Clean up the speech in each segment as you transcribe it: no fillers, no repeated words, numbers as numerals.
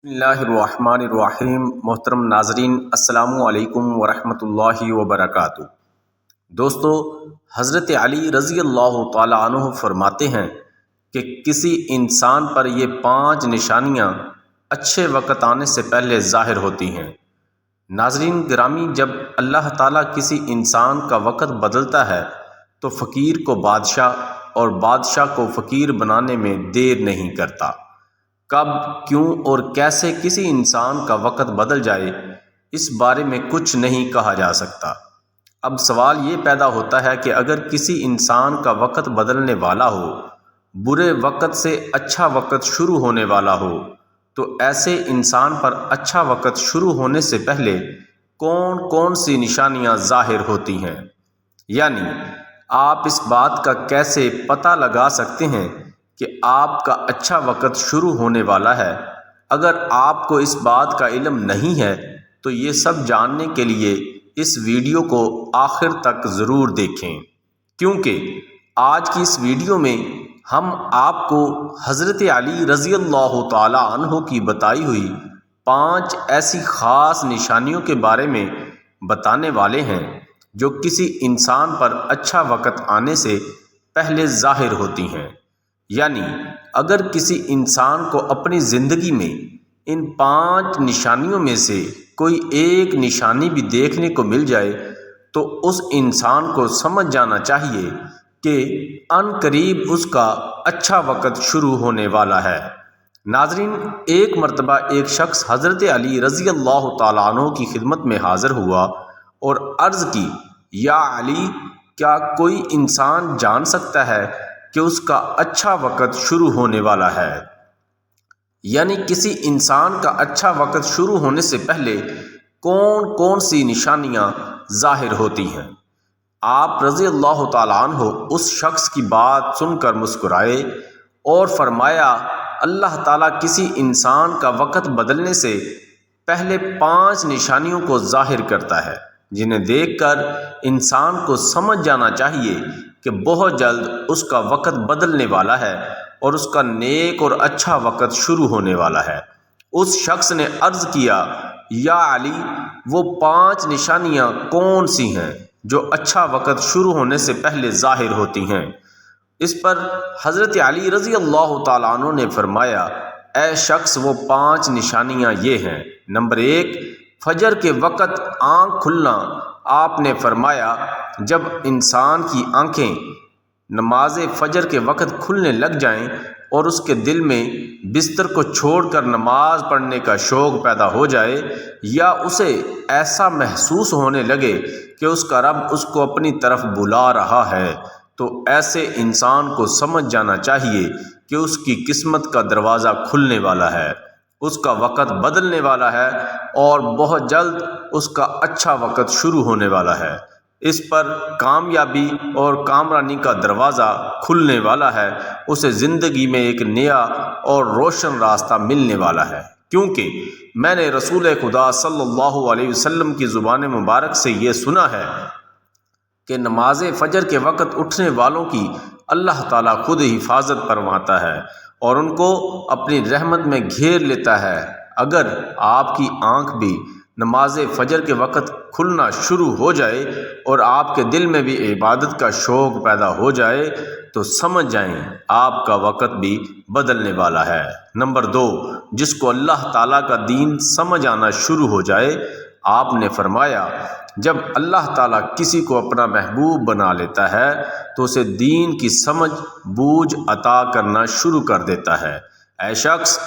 بسم اللہ الرحمن الرحیم۔ محترم ناظرین، السلام علیکم ورحمۃ اللہ وبرکاتہ۔ دوستو، حضرت علی رضی اللہ تعالیٰ عنہ فرماتے ہیں کہ کسی انسان پر یہ 5 نشانیاں اچھے وقت آنے سے پہلے ظاہر ہوتی ہیں۔ ناظرین گرامی، جب اللہ تعالیٰ کسی انسان کا وقت بدلتا ہے تو فقیر کو بادشاہ اور بادشاہ کو فقیر بنانے میں دیر نہیں کرتا۔ کب، کیوں اور کیسے کسی انسان کا وقت بدل جائے، اس بارے میں کچھ نہیں کہا جا سکتا۔ اب سوال یہ پیدا ہوتا ہے کہ اگر کسی انسان کا وقت بدلنے والا ہو، برے وقت سے اچھا وقت شروع ہونے والا ہو، تو ایسے انسان پر اچھا وقت شروع ہونے سے پہلے کون کون سی نشانیاں ظاہر ہوتی ہیں؟ یعنی آپ اس بات کا کیسے پتہ لگا سکتے ہیں کہ آپ کا اچھا وقت شروع ہونے والا ہے؟ اگر آپ کو اس بات کا علم نہیں ہے تو یہ سب جاننے کے لیے اس ویڈیو کو آخر تک ضرور دیکھیں، کیونکہ آج کی اس ویڈیو میں ہم آپ کو حضرت علی رضی اللہ تعالی عنہ کی بتائی ہوئی 5 ایسی خاص نشانیوں کے بارے میں بتانے والے ہیں جو کسی انسان پر اچھا وقت آنے سے پہلے ظاہر ہوتی ہیں۔ یعنی اگر کسی انسان کو اپنی زندگی میں ان 5 نشانیوں میں سے کوئی ایک نشانی بھی دیکھنے کو مل جائے تو اس انسان کو سمجھ جانا چاہیے کہ عن قریب اس کا اچھا وقت شروع ہونے والا ہے۔ ناظرین، ایک مرتبہ ایک شخص حضرت علی رضی اللہ تعالیٰ عنہ کی خدمت میں حاضر ہوا اور عرض کی، یا علی، کیا کوئی انسان جان سکتا ہے کہ اس کا اچھا وقت شروع ہونے والا ہے؟ یعنی کسی انسان کا اچھا وقت شروع ہونے سے پہلے کون کون سی نشانیاں ظاہر ہوتی ہیں؟ آپ رضی اللہ تعالیٰ عنہ اس شخص کی بات سن کر مسکرائے اور فرمایا، اللہ تعالیٰ کسی انسان کا وقت بدلنے سے پہلے 5 نشانیوں کو ظاہر کرتا ہے، جنہیں دیکھ کر انسان کو سمجھ جانا چاہیے کہ بہت جلد اس کا وقت بدلنے والا ہے اور اس کا نیک اور اچھا وقت شروع ہونے والا ہے۔ اس شخص نے عرض کیا، یا علی، وہ 5 نشانیاں کون سی ہیں جو اچھا وقت شروع ہونے سے پہلے ظاہر ہوتی ہیں؟ اس پر حضرت علی رضی اللہ تعالیٰ عنہ نے فرمایا، اے شخص، وہ 5 نشانیاں یہ ہیں۔ نمبر 1، فجر کے وقت آنکھ کھلنا۔ آپ نے فرمایا، جب انسان کی آنکھیں نماز فجر کے وقت کھلنے لگ جائیں اور اس کے دل میں بستر کو چھوڑ کر نماز پڑھنے کا شوق پیدا ہو جائے، یا اسے ایسا محسوس ہونے لگے کہ اس کا رب اس کو اپنی طرف بلا رہا ہے، تو ایسے انسان کو سمجھ جانا چاہیے کہ اس کی قسمت کا دروازہ کھلنے والا ہے، اس کا وقت بدلنے والا ہے اور بہت جلد اس کا اچھا وقت شروع ہونے والا ہے۔ اس پر کامیابی اور کامرانی کا دروازہ کھلنے والا ہے، اسے زندگی میں ایک نیا اور روشن راستہ ملنے والا ہے، کیونکہ میں نے رسول خدا صلی اللہ علیہ وسلم کی زبان مبارک سے یہ سنا ہے کہ نماز فجر کے وقت اٹھنے والوں کی اللہ تعالیٰ خود حفاظت فرماتا ہے اور ان کو اپنی رحمت میں گھیر لیتا ہے۔ اگر آپ کی آنکھ بھی نماز فجر کے وقت کھلنا شروع ہو جائے اور آپ کے دل میں بھی عبادت کا شوق پیدا ہو جائے تو سمجھ جائیں آپ کا وقت بھی بدلنے والا ہے۔ نمبر 2، جس کو اللہ تعالیٰ کا دین سمجھ آنا شروع ہو جائے۔ آپ نے فرمایا، جب اللہ تعالیٰ کسی کو اپنا محبوب بنا لیتا ہے تو اسے دین کی سمجھ بوجھ عطا کرنا شروع کر دیتا ہے۔ اے شخص،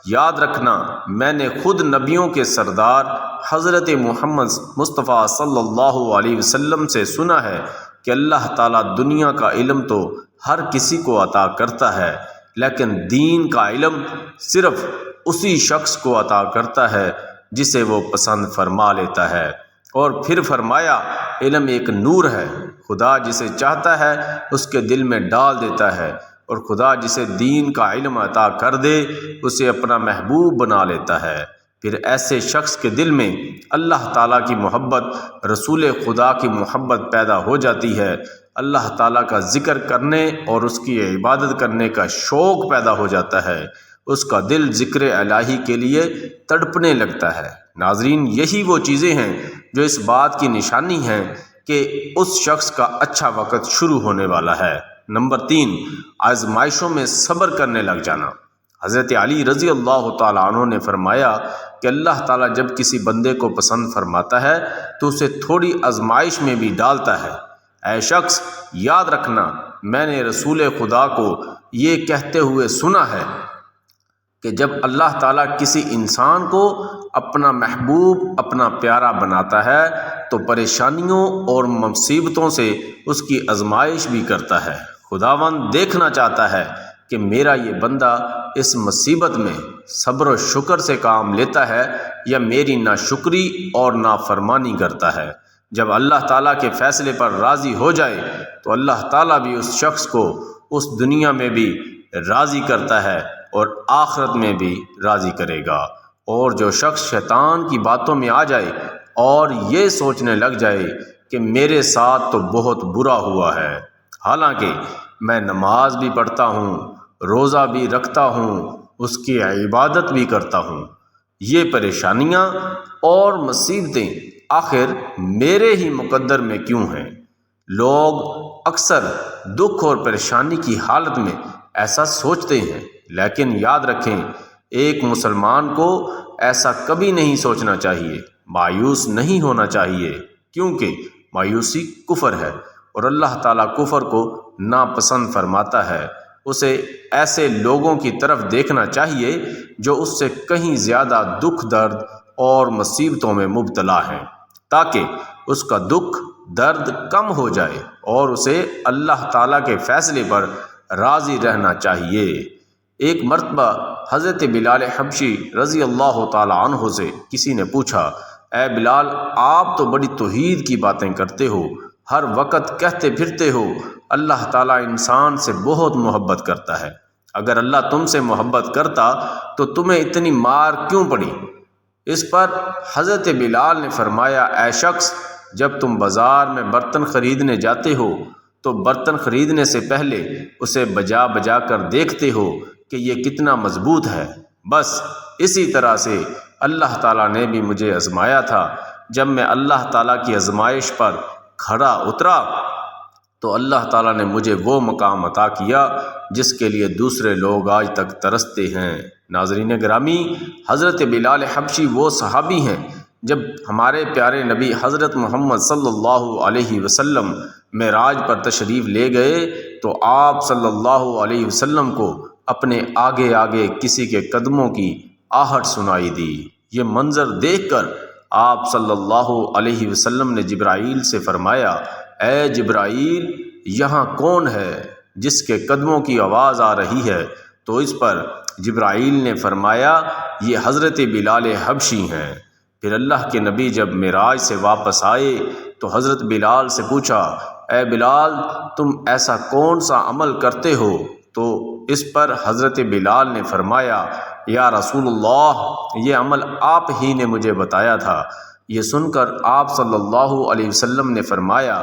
یاد رکھنا، میں نے خود نبیوں کے سردار حضرت محمد مصطفیٰ صلی اللہ علیہ وسلم سے سنا ہے کہ اللہ تعالیٰ دنیا کا علم تو ہر کسی کو عطا کرتا ہے، لیکن دین کا علم صرف اسی شخص کو عطا کرتا ہے جسے وہ پسند فرما لیتا ہے۔ اور پھر فرمایا، علم ایک نور ہے، خدا جسے چاہتا ہے اس کے دل میں ڈال دیتا ہے، اور خدا جسے دین کا علم عطا کر دے اسے اپنا محبوب بنا لیتا ہے۔ پھر ایسے شخص کے دل میں اللہ تعالیٰ کی محبت، رسول خدا کی محبت پیدا ہو جاتی ہے، اللہ تعالیٰ کا ذکر کرنے اور اس کی عبادت کرنے کا شوق پیدا ہو جاتا ہے، اس کا دل ذکر الہی کے لیے تڑپنے لگتا ہے۔ ناظرین، یہی وہ چیزیں ہیں جو اس بات کی نشانی ہیں کہ اس شخص کا اچھا وقت شروع ہونے والا ہے۔ نمبر 3، آزمائشوں میں صبر کرنے لگ جانا۔ حضرت علی رضی اللہ تعالیٰ عنہ نے فرمایا کہ اللہ تعالیٰ جب کسی بندے کو پسند فرماتا ہے تو اسے تھوڑی آزمائش میں بھی ڈالتا ہے۔ اے شخص، یاد رکھنا، میں نے رسول خدا کو یہ کہتے ہوئے سنا ہے کہ جب اللہ تعالیٰ کسی انسان کو اپنا محبوب، اپنا پیارا بناتا ہے تو پریشانیوں اور مصیبتوں سے اس کی آزمائش بھی کرتا ہے۔ خداوند دیکھنا چاہتا ہے کہ میرا یہ بندہ اس مصیبت میں صبر و شکر سے کام لیتا ہے یا میری ناشکری اور نافرمانی کرتا ہے۔ جب اللہ تعالیٰ کے فیصلے پر راضی ہو جائے تو اللہ تعالیٰ بھی اس شخص کو اس دنیا میں بھی راضی کرتا ہے اور آخرت میں بھی راضی کرے گا۔ اور جو شخص شیطان کی باتوں میں آ جائے اور یہ سوچنے لگ جائے کہ میرے ساتھ تو بہت برا ہوا ہے، حالانکہ میں نماز بھی پڑھتا ہوں، روزہ بھی رکھتا ہوں، اس کی عبادت بھی کرتا ہوں، یہ پریشانیاں اور مصیبتیں آخر میرے ہی مقدر میں کیوں ہیں؟ لوگ اکثر دکھ اور پریشانی کی حالت میں ایسا سوچتے ہیں، لیکن یاد رکھیں، ایک مسلمان کو ایسا کبھی نہیں سوچنا چاہیے، مایوس نہیں ہونا چاہیے، کیونکہ مایوسی کفر ہے اور اللہ تعالیٰ کفر کو ناپسند فرماتا ہے۔ اسے ایسے لوگوں کی طرف دیکھنا چاہیے جو اس سے کہیں زیادہ دکھ، درد اور مصیبتوں میں مبتلا ہیں، تاکہ اس کا دکھ درد کم ہو جائے اور اسے اللہ تعالیٰ کے فیصلے پر راضی رہنا چاہیے۔ ایک مرتبہ حضرت بلال حبشی رضی اللہ تعالیٰ عنہ سے کسی نے پوچھا، اے بلال، آپ تو بڑی توحید کی باتیں کرتے ہو، ہر وقت کہتے پھرتے ہو اللہ تعالیٰ انسان سے بہت محبت کرتا ہے، اگر اللہ تم سے محبت کرتا تو تمہیں اتنی مار کیوں پڑی؟ اس پر حضرت بلال نے فرمایا، اے شخص، جب تم بازار میں برتن خریدنے جاتے ہو تو برتن خریدنے سے پہلے اسے بجا بجا کر دیکھتے ہو کہ یہ کتنا مضبوط ہے۔ بس اسی طرح سے اللہ تعالیٰ نے بھی مجھے آزمایا تھا۔ جب میں اللہ تعالیٰ کی آزمائش پر کھڑا اترا تو اللہ تعالیٰ نے مجھے وہ مقام عطا کیا جس کے لیے دوسرے لوگ آج تک ترستے ہیں۔ ناظرین گرامی، حضرت بلال حبشی وہ صحابی ہیں جب ہمارے پیارے نبی حضرت محمد صلی اللہ علیہ وسلم معراج پر تشریف لے گئے تو آپ صلی اللہ علیہ وسلم کو اپنے آگے آگے کسی کے قدموں کی آہٹ سنائی دی۔ یہ منظر دیکھ کر آپ صلی اللہ علیہ وسلم نے جبرائیل سے فرمایا، اے جبرائیل، یہاں کون ہے جس کے قدموں کی آواز آ رہی ہے؟ تو اس پر جبرائیل نے فرمایا، یہ حضرت بلال حبشی ہیں۔ پھر اللہ کے نبی جب معراج سے واپس آئے تو حضرت بلال سے پوچھا، اے بلال، تم ایسا کون سا عمل کرتے ہو؟ تو اس پر حضرت بلال نے فرمایا، یا رسول اللہ، یہ عمل آپ ہی نے مجھے بتایا تھا۔ یہ سن کر آپ صلی اللہ علیہ وسلم نے فرمایا،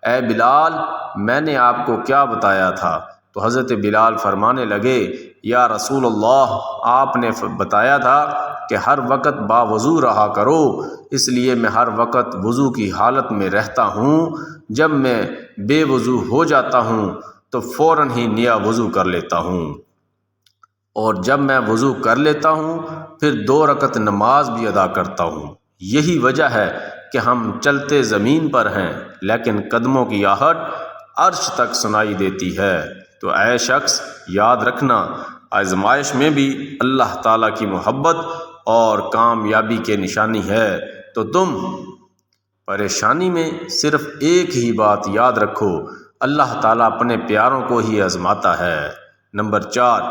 اے بلال، میں نے آپ کو کیا بتایا تھا؟ تو حضرت بلال فرمانے لگے، یا رسول اللہ، آپ نے بتایا تھا کہ ہر وقت باوضو رہا کرو، اس لیے میں ہر وقت وضو کی حالت میں رہتا ہوں۔ جب میں بے وضو ہو جاتا ہوں تو فوراً ہی نیا وضو کر لیتا ہوں، اور جب میں وضو کر لیتا ہوں پھر 2 رکعت نماز بھی ادا کرتا ہوں۔ یہی وجہ ہے کہ ہم چلتے زمین پر ہیں لیکن قدموں کی آہٹ عرش تک سنائی دیتی ہے۔ تو اے شخص، یاد رکھنا، آزمائش میں بھی اللہ تعالیٰ کی محبت اور کامیابی کے نشانی ہے۔ تو تم پریشانی میں صرف ایک ہی بات یاد رکھو، اللہ تعالیٰ اپنے پیاروں کو ہی آزماتا ہے۔ نمبر 4،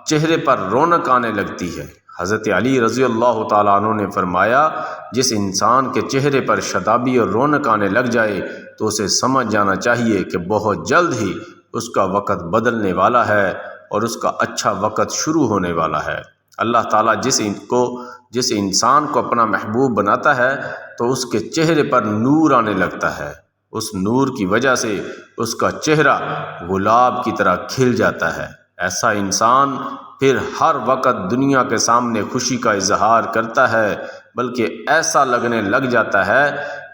چہرے پر رونق آنے لگتی ہے۔ حضرت علی رضی اللہ تعالیٰ عنہ نے فرمایا، جس انسان کے چہرے پر شادابی اور رونق آنے لگ جائے تو اسے سمجھ جانا چاہیے کہ بہت جلد ہی اس کا وقت بدلنے والا ہے اور اس کا اچھا وقت شروع ہونے والا ہے۔ اللہ تعالیٰ جس انسان کو اپنا محبوب بناتا ہے تو اس کے چہرے پر نور آنے لگتا ہے، اس نور کی وجہ سے اس کا چہرہ گلاب کی طرح کھل جاتا ہے۔ ایسا انسان پھر ہر وقت دنیا کے سامنے خوشی کا اظہار کرتا ہے، بلکہ ایسا لگنے لگ جاتا ہے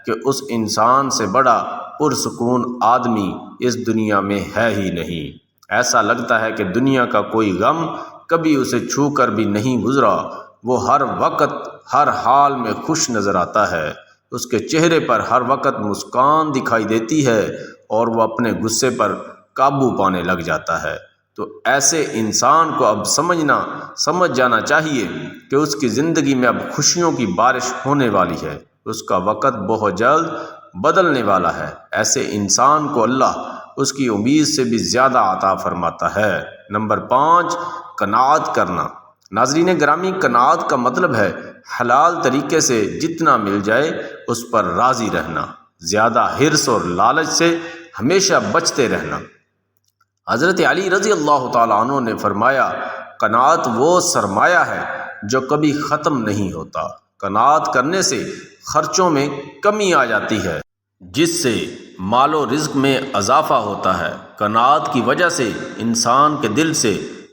کہ اس انسان سے بڑا پرسکون آدمی اس دنیا میں ہے ہی نہیں۔ ایسا لگتا ہے کہ دنیا کا کوئی غم کبھی اسے چھو کر بھی نہیں گزرا۔ وہ ہر وقت ہر حال میں خوش نظر آتا ہے، اس کے چہرے پر ہر وقت مسکان دکھائی دیتی ہے اور وہ اپنے غصے پر قابو پانے لگ جاتا ہے۔ تو ایسے انسان کو اب سمجھ جانا چاہیے کہ اس کی زندگی میں اب خوشیوں کی بارش ہونے والی ہے، اس کا وقت بہت جلد بدلنے والا ہے۔ ایسے انسان کو اللہ اس کی امید سے بھی زیادہ عطا فرماتا ہے۔ نمبر 5، قناعت کرنا۔ ناظرین گرامی، قناعت کا مطلب ہے حلال طریقے سے جتنا مل جائے اس پر راضی رہنا، زیادہ حرص اور لالچ سے ہمیشہ بچتے رہنا۔ حضرت علی رضی اللہ تعالیٰ عنہ نے فرمایا، قناعت وہ سرمایہ ہے جو کبھی ختم نہیں ہوتا۔ قناعت کرنے سے خرچوں میں کمی آ جاتی ہے، جس سے مال و رزق میں اضافہ ہوتا ہے۔ قناعت کی وجہ سے انسان کے دل سے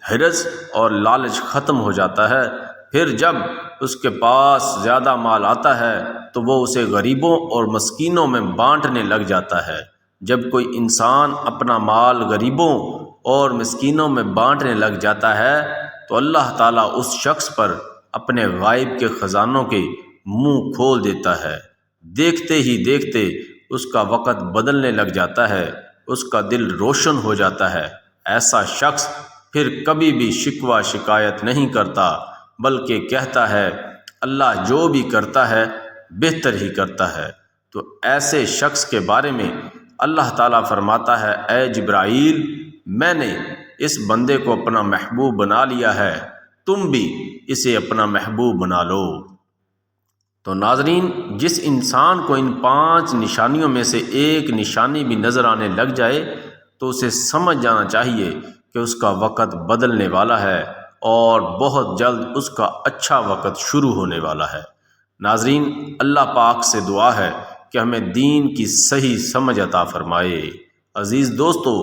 حرص اور لالچ ختم ہو جاتا ہے۔ پھر جب اس کے پاس زیادہ مال آتا ہے تو وہ اسے غریبوں اور مسکینوں میں بانٹنے لگ جاتا ہے۔ جب کوئی انسان اپنا مال غریبوں اور مسکینوں میں بانٹنے لگ جاتا ہے تو اللہ تعالیٰ اس شخص پر اپنے غائب کے خزانوں کے منہ کھول دیتا ہے۔ دیکھتے ہی دیکھتے اس کا وقت بدلنے لگ جاتا ہے، اس کا دل روشن ہو جاتا ہے۔ ایسا شخص پھر کبھی بھی شکوہ شکایت نہیں کرتا، بلکہ کہتا ہے اللہ جو بھی کرتا ہے بہتر ہی کرتا ہے۔ تو ایسے شخص کے بارے میں اللہ تعالیٰ فرماتا ہے، اے جبرائیل، میں نے اس بندے کو اپنا محبوب بنا لیا ہے، تم بھی اسے اپنا محبوب بنا لو۔ تو ناظرین، جس انسان کو ان 5 نشانیوں میں سے ایک نشانی بھی نظر آنے لگ جائے تو اسے سمجھ جانا چاہیے کہ اس کا وقت بدلنے والا ہے اور بہت جلد اس کا اچھا وقت شروع ہونے والا ہے۔ ناظرین، اللہ پاک سے دعا ہے کہ ہمیں دین کی صحیح سمجھ عطا فرمائے۔ عزیز دوستو،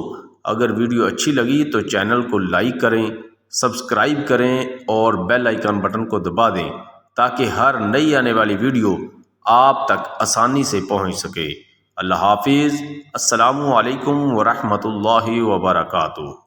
اگر ویڈیو اچھی لگی تو چینل کو لائک کریں، سبسکرائب کریں اور بیل آئیکن بٹن کو دبا دیں تاکہ ہر نئی آنے والی ویڈیو آپ تک آسانی سے پہنچ سکے۔ اللہ حافظ۔ السلام علیکم ورحمۃ اللہ وبرکاتہ۔